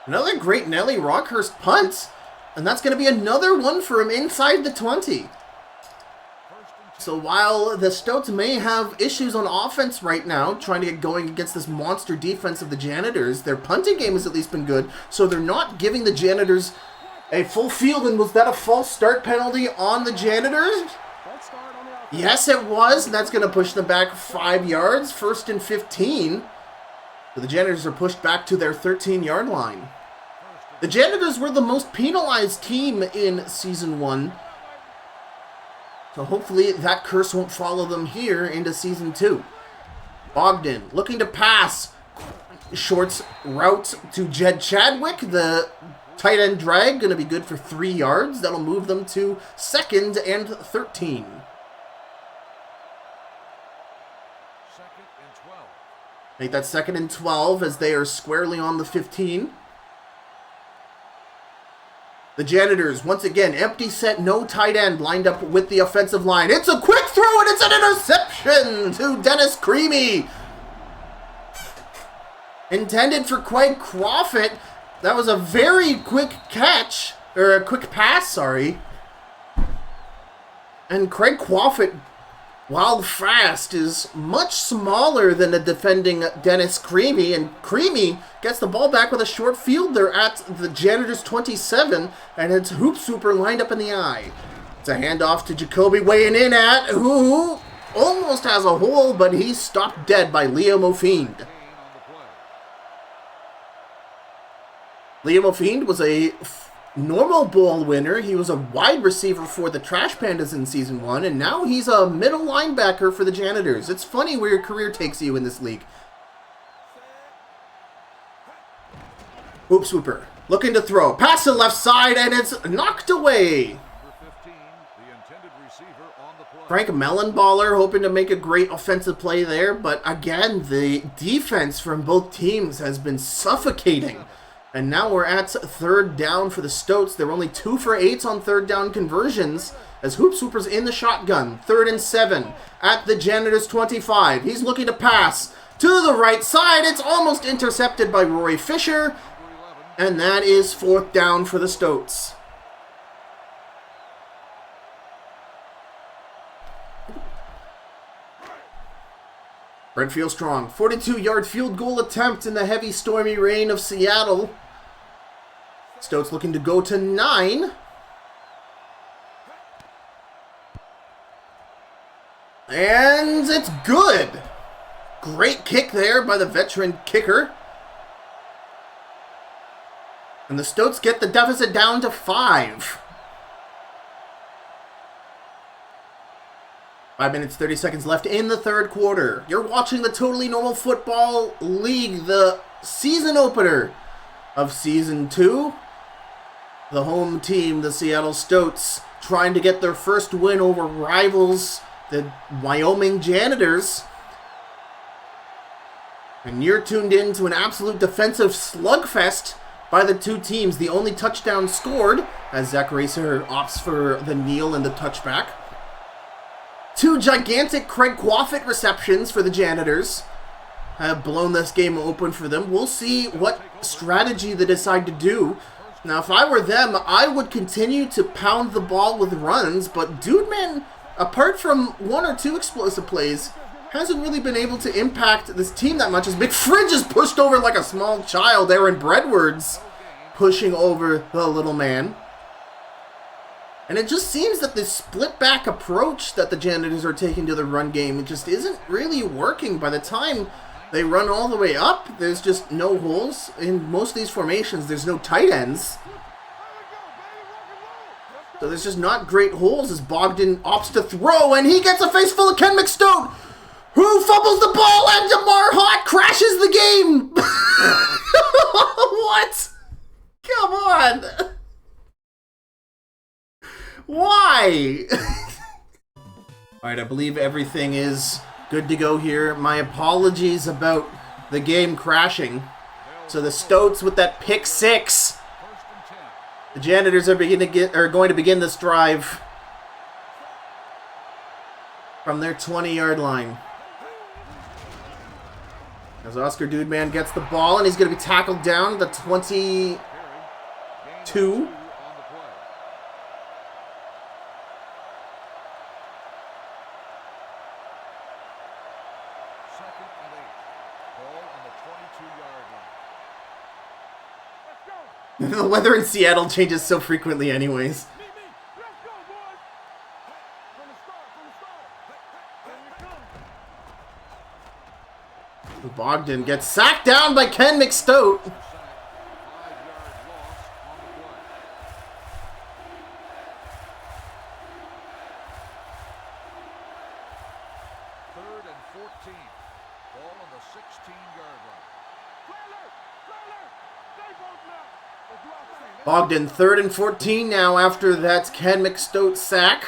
[SPEAKER 1] Another great Nelly Rockhurst punt, and that's going to be another one for him inside the 20. So while the Stoats may have issues on offense right now, trying to get going against this monster defense of the Janitors, their punting game has at least been good, so they're not giving the Janitors a full field. And was that a false start penalty on the Janitors? Yes, it was. That's going to push them back 5 yards. 1st and 15. But the Janitors are pushed back to their 13-yard line. The Janitors were the most penalized team in Season 1. So hopefully that curse won't follow them here into Season 2. Bogdan looking to pass. Shorts route to Jed Chadwick. The tight end drag going to be good for 3 yards. That'll move them to 2nd and 13. Make that 2nd and 12 as they are squarely on the 15. The Janitors, once again, empty set, no tight end lined up with the offensive line. It's a quick throw and it's an interception to Dennis Creamy. Intended for Craig Quaffett. That was a very quick catch, or a quick pass, sorry. And Craig Quaffett, while fast, is much smaller than the defending Dennis Creamy, and Creamy gets the ball back with a short field there at the Janitors 27, and it's Hoop Swooper lined up in the eye. It's a handoff to Jacoby weighing in at, who almost has a hole, but he's stopped dead by Liam O'Fiend. Liam O'Fiend was a normal bowl winner. He was a wide receiver for the Trash Pandas in Season 1, and now he's a middle linebacker for the Janitors. It's funny where your career takes you in this league. Hoop Swooper looking to throw. Pass to the left side, and it's knocked away. Frank Mellenballer hoping to make a great offensive play there, but again, the defense from both teams has been suffocating. And now we're at 3rd down for the Stoats. They're only 2 for 8 on 3rd down conversions as Hoop Swooper's in the shotgun. 3rd and 7 at the Janitors 25. He's looking to pass to the right side. It's almost intercepted by Rory Fisher. And that is 4th down for the Stoats. Brent feels strong. 42-yard field goal attempt in the heavy stormy rain of Seattle. Stoats looking to go to 9. And it's good. Great kick there by the veteran kicker. And the Stoats get the deficit down to 5. 5 minutes, 30 seconds left in the third quarter. You're watching the Totally Normal Football League, the season opener of Season 2. The home team, the Seattle Stoats, trying to get their first win over rivals, the Wyoming Janitors. And you're tuned in to an absolute defensive slugfest by the two teams. The only touchdown scored, as Zach Racer opts for the kneel and the touchback. 2 gigantic Craig Quaffit receptions for the Janitors have blown this game open for them. We'll see what strategy they decide to do. Now, if I were them, I would continue to pound the ball with runs, but Dude Man, apart from 1 or 2 explosive plays, hasn't really been able to impact this team that much, as McFridge is pushed over like a small child. Aaron Bredward's pushing over the little man. And it just seems that this split-back approach that the Janitors are taking to the run game, it just isn't really working. By the time they run all the way up, there's just no holes. In most of these formations, there's no tight ends. So there's just not great holes as Bogdan opts to throw, and he gets a face full of Ken McStoat, who fumbles the ball, and DeMar Hott crashes the game! What? Come on! Why? Alright, I believe everything is good to go here. My apologies about the game crashing. So the Stoats with that pick 6. The Janitors are going to begin this drive from their 20-yard line. As Oscar Dudeman gets the ball, and he's going to be tackled down at the 22. The weather in Seattle changes so frequently anyways. Bogdan gets sacked down by Ken McStoat. Bogdan, 3rd and 14 now after that Ken McStoat sack.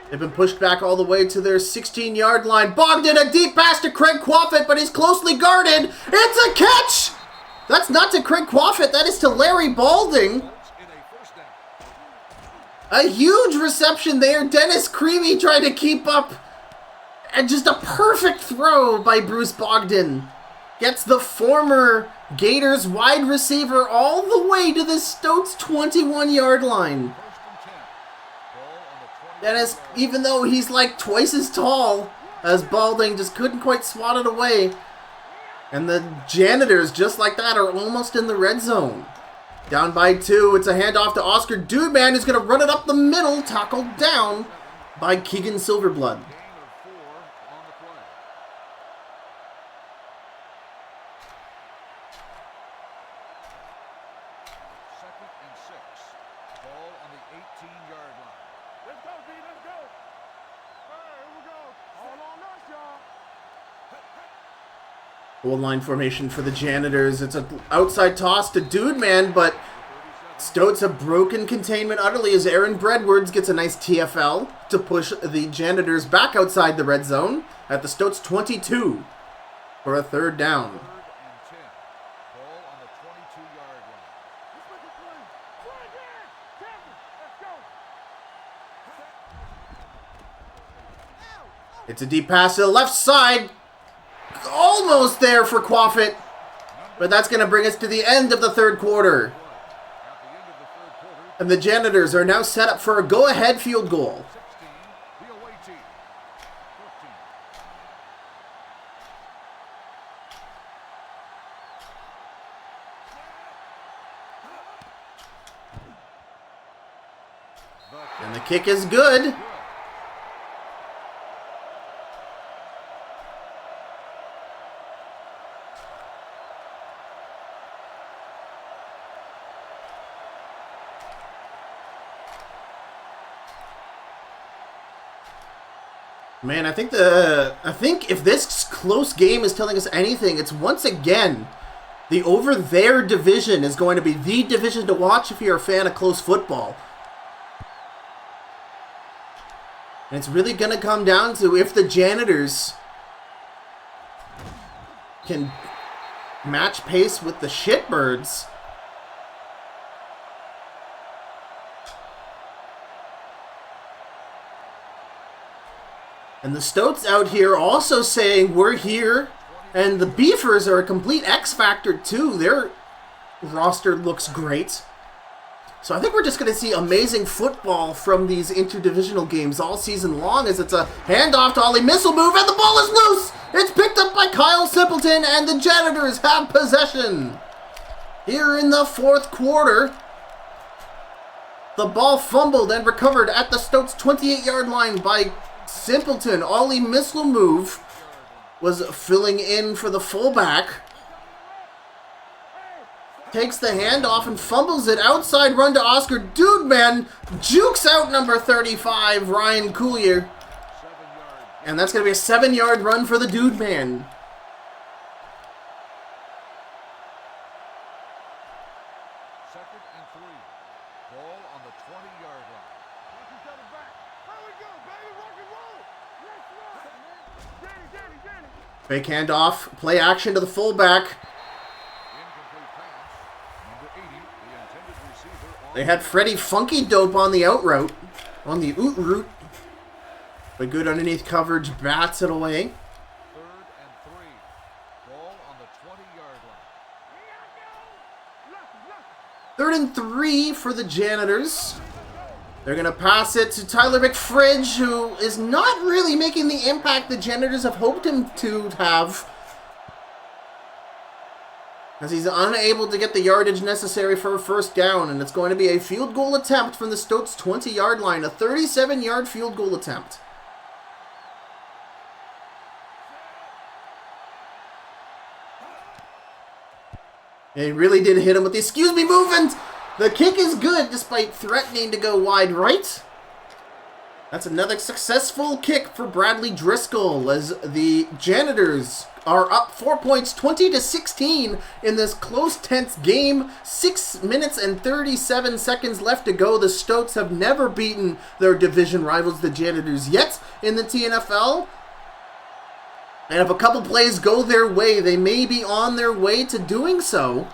[SPEAKER 1] They've been pushed back all the way to their 16-yard line. Bogdan, a deep pass to Craig Quaffit, but he's closely guarded. It's a catch! That's not to Craig Quaffit, that is to Larry Balding. A huge reception there. Dennis Creamy trying to keep up. And just a perfect throw by Bruce Bogdan. Gets the former Gators wide receiver all the way to the Stoats 21-yard line. Dennis, even though he's like twice as tall as Balding, just couldn't quite swat it away. And the Janitors, just like that, are almost in the red zone. Down by 2, it's a handoff to Oscar Dudeman, who's going to run it up the middle, tackled down by Keegan Silverblood. Goal line formation for the Janitors. It's an outside toss to Dudeman, but Stoats have broken containment utterly as Aaron Bredwards gets a nice TFL to push the Janitors back outside the red zone at the Stoats 22 for a 3rd down. It's a deep pass to the left side. Almost there for Quaffit, but that's going to bring us to the end of the 3rd quarter. And the Janitors are now set up for a go-ahead field goal. And the kick is good. Man, I think if this close game is telling us anything, it's once again the over there division is going to be the division to watch if you're a fan of close football. And it's really going to come down to if the Janitors can match pace with the Shitbirds. And the Stoats out here also saying, we're here. And the Beefers are a complete X factor too. Their roster looks great. So I think we're just going to see amazing football from these interdivisional games all season long, as it's a handoff to Ollie missile move and the ball is loose. It's picked up by Kyle Simpleton and the Janitors have possession. Here in the fourth quarter, the ball fumbled and recovered at the Stoats 28-yard line by Simpleton. Ollie missile move was filling in for the fullback. Takes the handoff and fumbles it. Outside run to Oscar. Dude, man, jukes out number 35, Ryan Coulier. And that's going to be a 7-yard run for the Dude Man.
[SPEAKER 2] Second and 3. Ball on the 20-yard line.
[SPEAKER 1] Fake handoff. Play action to the fullback. They had Freddie Funky Dope on the out route. On the oot route. But good underneath coverage. Bats it away.
[SPEAKER 2] 3rd and 3. Ball on the 20-yard line.
[SPEAKER 1] 3rd and 3 for the Janitors. They're going to pass it to Tyler McFridge, who is not really making the impact the Janitors have hoped him to have, as he's unable to get the yardage necessary for a first down, and it's going to be a field goal attempt from the Stoats 20-yard line, a 37-yard field goal attempt. And he really did hit him with the excuse me movement. The kick is good despite threatening to go wide right. That's another successful kick for Bradley Driscoll as the Janitors are up 4 points, 20-16 in this close, tense game. 6 minutes and 37 seconds left to go. The Stoats have never beaten their division rivals, the Janitors, yet in the TNFL. And if a couple plays go their way, they may be on their way to doing so.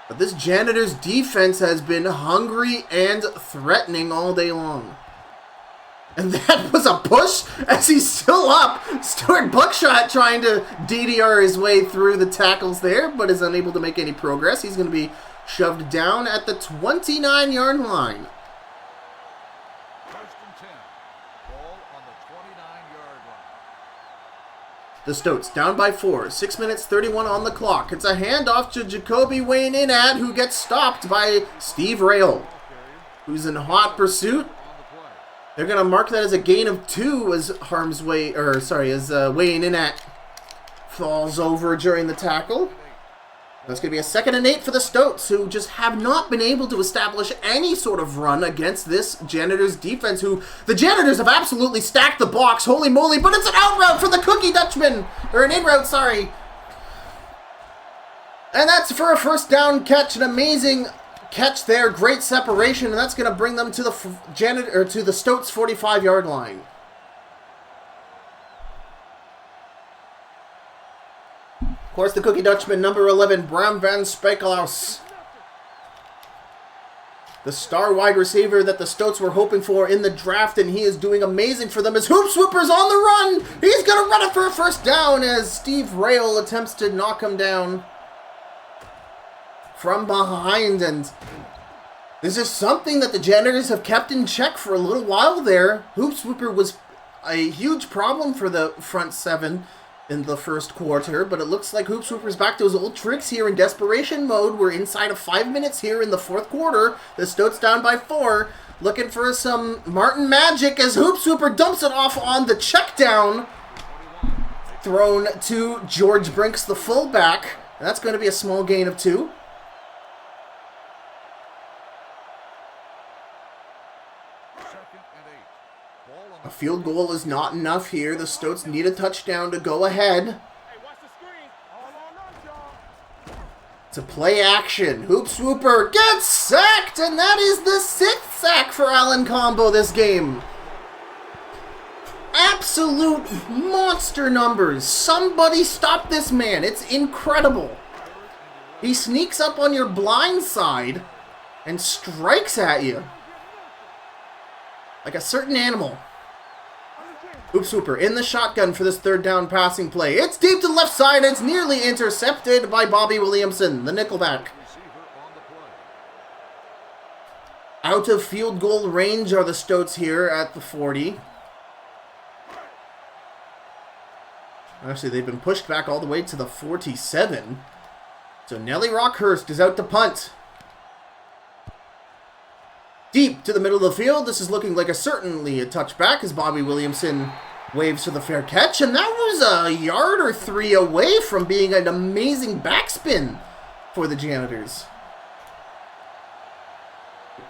[SPEAKER 1] But this Janitors defense has been hungry and threatening all day long. And that was a push as he's still up. Stuart Buckshot trying to DDR his way through the tackles there, but is unable to make any progress. He's going to be shoved down at the 29-yard line. The Stoats down by 4. 6 minutes 31 on the clock. It's a handoff to Jacoby Wayne Inat, who gets stopped by Steve Rail, who's in hot pursuit. They're going to mark that as a gain of 2 as Wayne Inat falls over during the tackle. That's going to be a 2nd and 8 for the Stoats, who just have not been able to establish any sort of run against this Janitors defense, who the Janitors have absolutely stacked the box. Holy moly, but it's an out route for the Cookie Dutchman. Or an in route, sorry. And that's for a first down catch. An amazing catch there. Great separation. And that's going to bring them to the Stoats 45-yard line. Of course, the Cookie Dutchman, number 11, Bram van Spijkelaus. The star wide receiver that the Stoats were hoping for in the draft, and he is doing amazing for them as Hoop Swooper's on the run. He's going to run it for a first down as Steve Rail attempts to knock him down from behind. And this is something that the Janitors have kept in check for a little while there. Hoop Swooper was a huge problem for the front seven. in the first quarter, but it looks like Hoop Swooper's back to his old tricks here in desperation mode. We're inside of 5 minutes here in the fourth quarter. The Stoats down by 4. Looking for some Martin magic as Hoop Swooper dumps it off on the check down. Thrown to George Brinks, the fullback. And that's going to be a small gain of 2. A field goal is not enough here. The Stoats need a touchdown to go ahead. To play action. Hoop Swooper gets sacked, and that is the 6th sack for Alan Combo this game. Absolute monster numbers. Somebody stop this man. It's incredible. He sneaks up on your blind side and strikes at you like a certain animal. Hoop Swooper in the shotgun for this third down passing play. It's deep to the left side. It's nearly intercepted by Bobby Williamson, the nickelback. Out of field goal range are the Stoats here at the 40. Actually, they've been pushed back all the way to the 47. So Nelly Rockhurst is out to punt. Deep to the middle of the field. This is looking like certainly a touchback as Bobby Williamson waves for the fair catch. And that was a yard or 3 away from being an amazing backspin for the Janitors.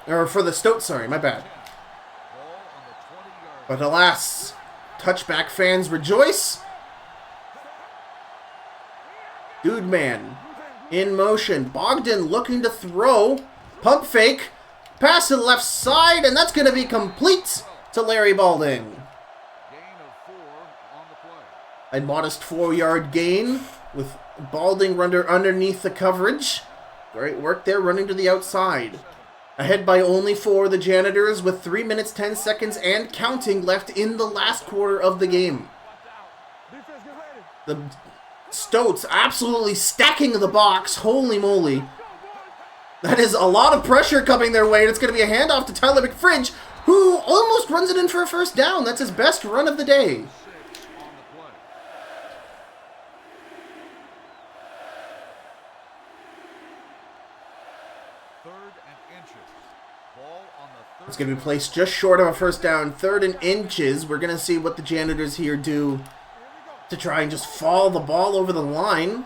[SPEAKER 1] Or for the Stoats, sorry, my bad. But alas, touchback fans rejoice. Dude man in motion. Bogdan looking to throw. Pump fake. Pass to the left side, and that's going to be complete to Larry Balding.
[SPEAKER 2] Gain of 4 on the play.
[SPEAKER 1] A modest 4-yard gain with Balding underneath the coverage. Great work there, running to the outside. Ahead by only 4, the Janitors with 3 minutes, 10 seconds, and counting left in the last quarter of the game. The Stoats absolutely stacking the box. Holy moly. That is a lot of pressure coming their way, and it's going to be a handoff to Tyler McFridge, who almost runs it in for a first down. That's his best run of the day. It's going to be placed just short of a first down, 3rd and inches. We're going to see what the Janitors here do to try and just fall the ball over the line.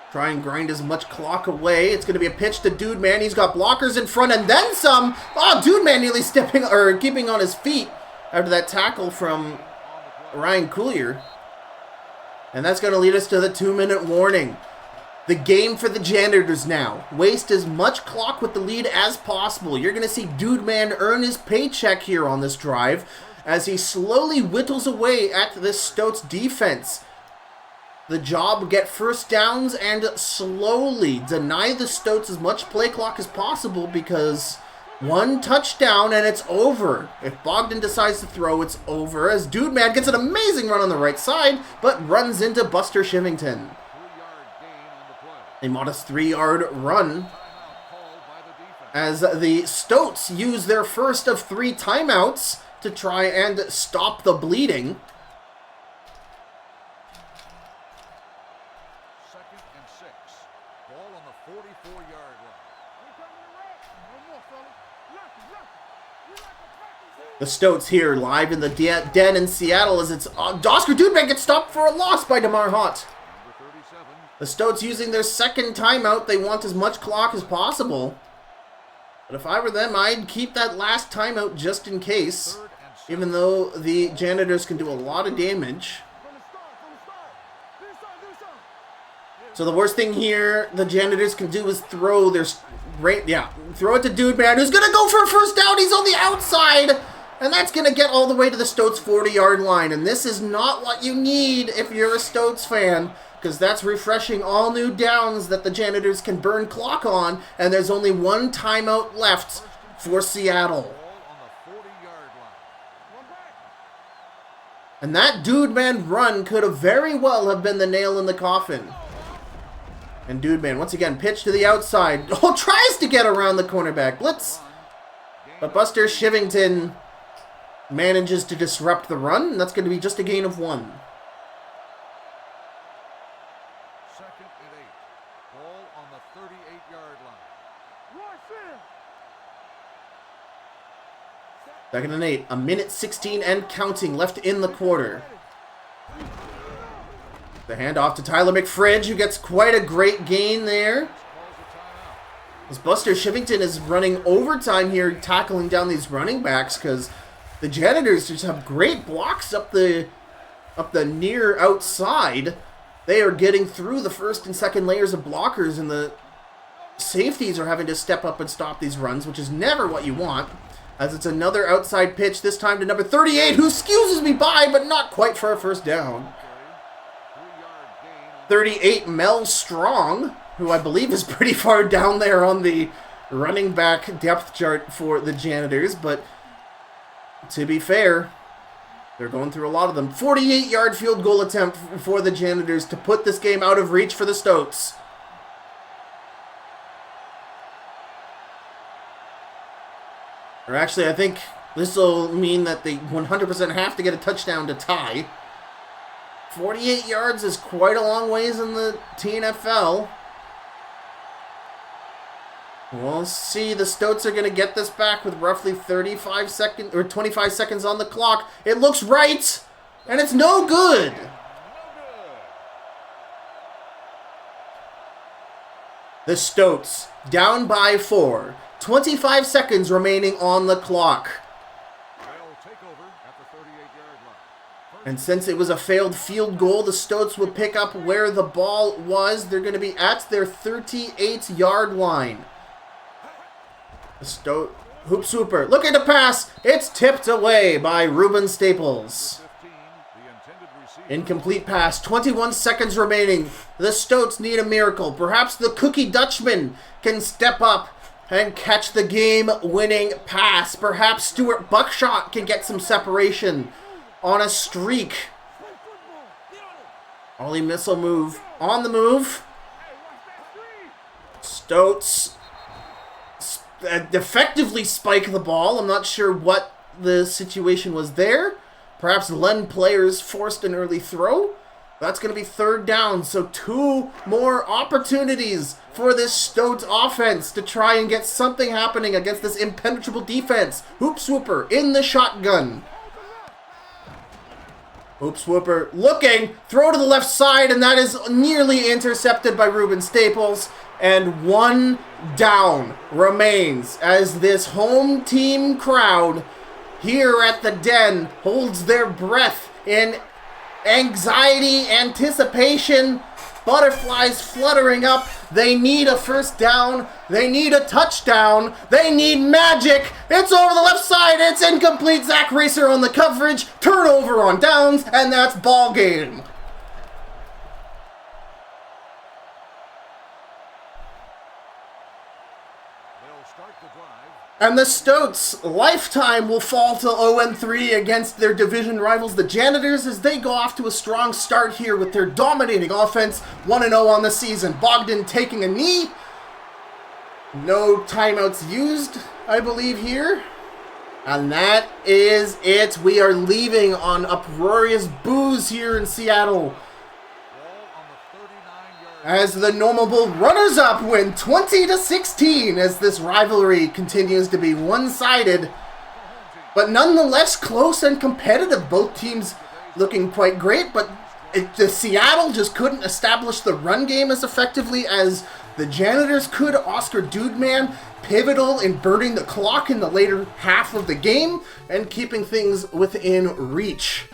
[SPEAKER 1] Try and grind as much clock away. It's going to be a pitch to Dude Man. He's got blockers in front and then some. Oh, Dude Man nearly keeping on his feet after that tackle from Ryan Coulier. And that's going to lead us to the 2-minute warning. The game for the Janitors now. Waste as much clock with the lead as possible. You're going to see Dude Man earn his paycheck here on this drive as he slowly whittles away at this Stoats defense. The job, get first downs and slowly deny the Stoats as much play clock as possible because one touchdown and it's over. If Bogdan decides to throw, it's over as Dude Man gets an amazing run on the right side but runs into Buster Shivington. A modest 3-yard run as the Stoats use their first of 3 timeouts to try and stop the bleeding.
[SPEAKER 2] 2nd and 6. Ball on the 44-yard line.
[SPEAKER 1] The Stoats here live in the den in Seattle as it's Oscar Dudeman gets stopped for a loss by DeMar Hott. The Stoats using their second timeout. They want as much clock as possible. But if I were them, I'd keep that last timeout just in case. Even though the Janitors can do a lot of damage. So the worst thing here the Janitors can do is throw their... throw it to Dude Man, who's going to go for a first down. He's on the outside. And that's going to get all the way to the Stoats 40-yard line. And this is not what you need if you're a Stoats fan. Because that's refreshing all new downs that the Janitors can burn clock on. And there's only 1 timeout left for Seattle. And that Dude Man run could have very well have been the nail in the coffin. And Dude Man, once again, pitch to the outside. Oh, tries to get around the cornerback blitz. But Buster Shivington manages to disrupt the run, and that's going to be just a gain of 1.
[SPEAKER 2] 2nd and 8. Ball on the 38-yard line.
[SPEAKER 1] 2nd and 8. 1:16 and counting left in the quarter. The handoff to Tyler McFridge, who gets quite a great gain there. As Buster Shivington is running overtime here, tackling down these running backs, because the Janitors just have great blocks up the near outside. They are getting through the first and second layers of blockers, and the safeties are having to step up and stop these runs, which is never what you want. As it's another outside pitch, this time to number 38, who excuses me by, but not quite for a first down. 38, Mel Strong, who I believe is pretty far down there on the running back depth chart for the Janitors, but to be fair, they're going through a lot of them. 48-yard field goal attempt for the Janitors to put this game out of reach for the Stoats. Or actually, I think this will mean that they 100% have to get a touchdown to tie. 48 yards is quite a long ways in the TNFL. We'll see. The Stoats are going to get this back with roughly 25 seconds or 25 seconds on the clock. It looks right, and it's no good. The Stoats down by 4. 25 seconds remaining on the clock. And since it was a failed field goal, the Stoats will pick up where the ball was. They're going to be at their 38-yard line. The hoop swooper looking to pass. It's tipped away by Ruben Staples. Incomplete pass. 21 seconds remaining. The Stoats need a miracle. Perhaps the Cookie Dutchman can step up and catch the game-winning pass. Perhaps Stuart Buckshot can get some separation on a streak. Ollie missile move on the move. Stoats effectively spike the ball. I'm not sure what the situation was there. Perhaps Len players forced an early throw. That's going to be 3rd down, so 2 more opportunities for this Stoats offense to try and get something happening against this impenetrable defense. Hoop swooper in the shotgun. Hoop swooper looking, throw to the left side, and that is nearly intercepted by Ruben Staples. And 1 down remains as this home team crowd here at the Den holds their breath in anxiety, anticipation, butterflies fluttering up. They need a first down. They need a touchdown. They need magic. It's over the left side. It's incomplete. Zach Racer on the coverage. Turnover on downs, and that's ball game. And the Stoats' lifetime will fall to 0-3 against their division rivals, the Janitors, as they go off to a strong start here with their dominating offense, 1-0 on the season. Bogdan taking a knee. No timeouts used, I believe, here. And that is it. We are leaving on uproarious boos here in Seattle, as the Normal Bull runners-up win 20-16 as this rivalry continues to be one-sided, but nonetheless close and competitive. Both teams looking quite great, but the Seattle just couldn't establish the run game as effectively as the Janitors could. Oscar Dudeman pivotal in burning the clock in the later half of the game and keeping things within reach.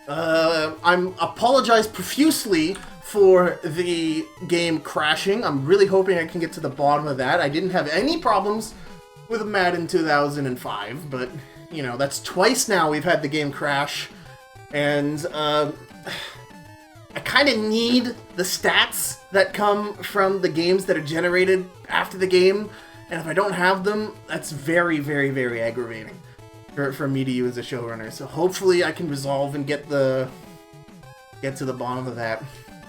[SPEAKER 1] I apologize profusely for the game crashing. I'm really hoping I can get to the bottom of that. I didn't have any problems with Madden 2005, but, you know, that's twice now we've had the game crash. And, I kind of need the stats that come from the games that are generated after the game. And if I don't have them, that's very, very, very aggravating for me to use as a showrunner. So hopefully I can resolve and get to the bottom of that.